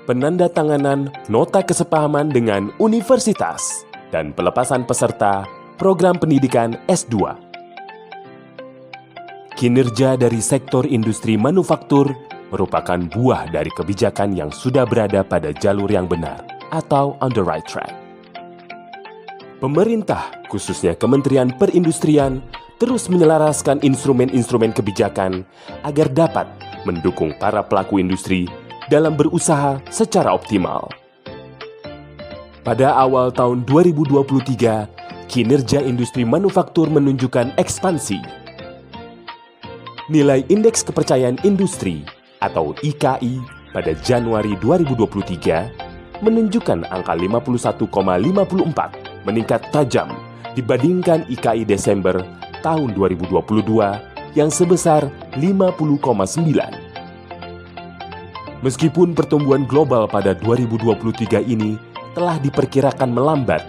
penandatanganan nota kesepahaman dengan universitas, dan pelepasan peserta program pendidikan S2. Kinerja dari sektor industri manufaktur merupakan buah dari kebijakan yang sudah berada pada jalur yang benar atau on the right track. Pemerintah, khususnya Kementerian Perindustrian, terus menyelaraskan instrumen-instrumen kebijakan agar dapat mendukung para pelaku industri dalam berusaha secara optimal. Pada awal tahun 2023, kinerja industri manufaktur menunjukkan ekspansi. Nilai Indeks Kepercayaan Industri atau IKI pada Januari 2023 menunjukkan angka 51,54, meningkat tajam dibandingkan IKI Desember tahun 2022 yang sebesar 50,9. Meskipun pertumbuhan global pada 2023 ini telah diperkirakan melambat,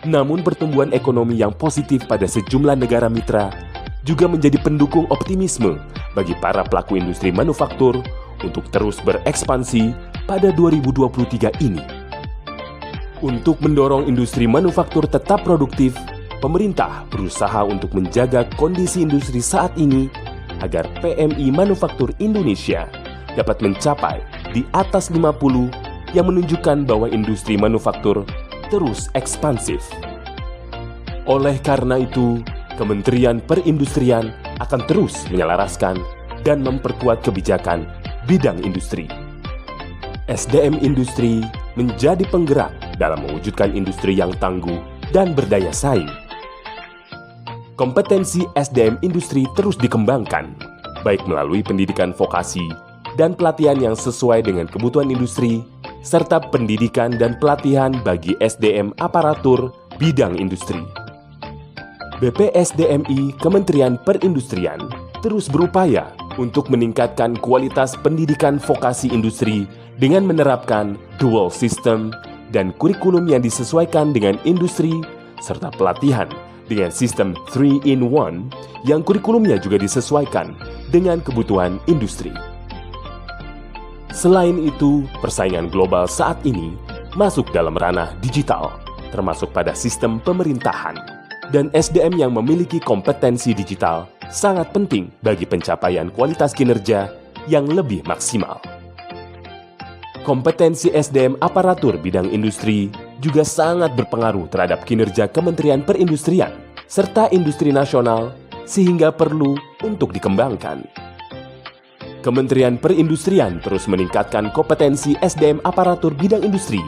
namun pertumbuhan ekonomi yang positif pada sejumlah negara mitra juga menjadi pendukung optimisme bagi para pelaku industri manufaktur untuk terus berekspansi pada 2023 ini. Untuk mendorong industri manufaktur tetap produktif, pemerintah berusaha untuk menjaga kondisi industri saat ini agar PMI Manufaktur Indonesia dapat mencapai di atas 50 yang menunjukkan bahwa industri manufaktur terus ekspansif. Oleh karena itu, Kementerian Perindustrian akan terus menyelaraskan dan memperkuat kebijakan bidang industri. SDM industri menjadi penggerak dalam mewujudkan industri yang tangguh dan berdaya saing. Kompetensi SDM industri terus dikembangkan, baik melalui pendidikan vokasi dan pelatihan yang sesuai dengan kebutuhan industri, serta pendidikan dan pelatihan bagi SDM aparatur bidang industri. BPSDMI Kementerian Perindustrian terus berupaya untuk meningkatkan kualitas pendidikan vokasi industri dengan menerapkan dual system dan kurikulum yang disesuaikan dengan industri, serta pelatihan dengan sistem 3-in-1 yang kurikulumnya juga disesuaikan dengan kebutuhan industri. Selain itu, persaingan global saat ini masuk dalam ranah digital, termasuk pada sistem pemerintahan, dan SDM yang memiliki kompetensi digital sangat penting bagi pencapaian kualitas kinerja yang lebih maksimal. Kompetensi SDM aparatur bidang industri juga sangat berpengaruh terhadap kinerja Kementerian Perindustrian serta industri nasional, sehingga perlu untuk dikembangkan. Kementerian Perindustrian terus meningkatkan kompetensi SDM aparatur bidang industri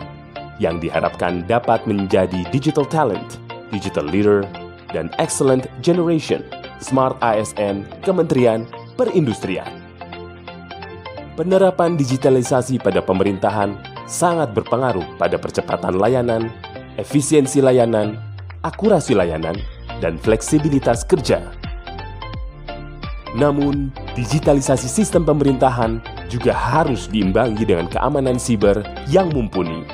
yang diharapkan dapat menjadi digital talent, digital leader, dan excellent generation Smart ASN Kementerian Perindustrian. Penerapan digitalisasi pada pemerintahan sangat berpengaruh pada percepatan layanan, efisiensi layanan, akurasi layanan, dan fleksibilitas kerja. Namun, digitalisasi sistem pemerintahan juga harus diimbangi dengan keamanan siber yang mumpuni.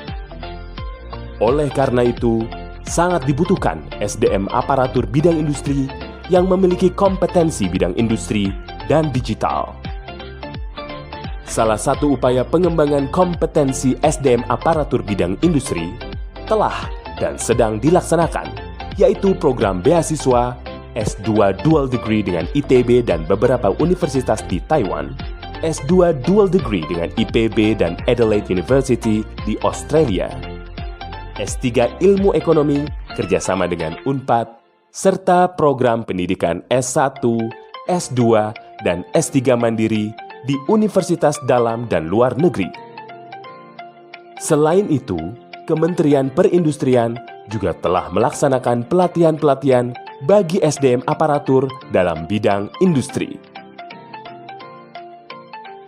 Oleh karena itu, sangat dibutuhkan SDM aparatur bidang industri yang memiliki kompetensi bidang industri dan digital. Salah satu upaya pengembangan kompetensi SDM aparatur bidang industri telah dan sedang dilaksanakan, yaitu program beasiswa S2 Dual Degree dengan ITB dan beberapa universitas di Taiwan, S2 Dual Degree dengan IPB dan Adelaide University di Australia, S3 Ilmu Ekonomi kerjasama dengan UNPAD, serta program pendidikan S1, S2, dan S3 Mandiri di universitas dalam dan luar negeri. Selain itu, Kementerian Perindustrian juga telah melaksanakan pelatihan-pelatihan bagi SDM aparatur dalam bidang industri.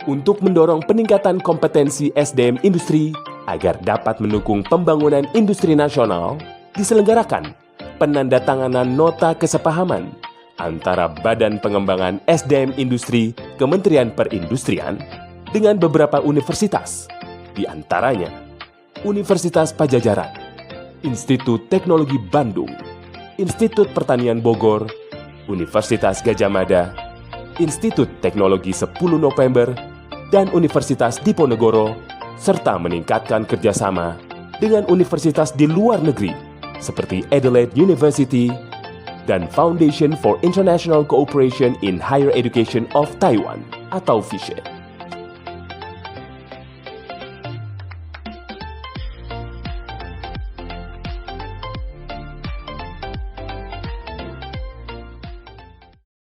Untuk mendorong peningkatan kompetensi SDM industri agar dapat mendukung pembangunan industri nasional, diselenggarakan penandatanganan nota kesepahaman antara Badan Pengembangan SDM Industri Kementerian Perindustrian dengan beberapa universitas, di antaranya Universitas Pajajaran, Institut Teknologi Bandung, Institut Pertanian Bogor, Universitas Gadjah Mada, Institut Teknologi 10 November, dan Universitas Diponegoro serta meningkatkan kerjasama dengan universitas di luar negeri seperti Adelaide University dan Foundation for International Cooperation in Higher Education of Taiwan atau FISHE.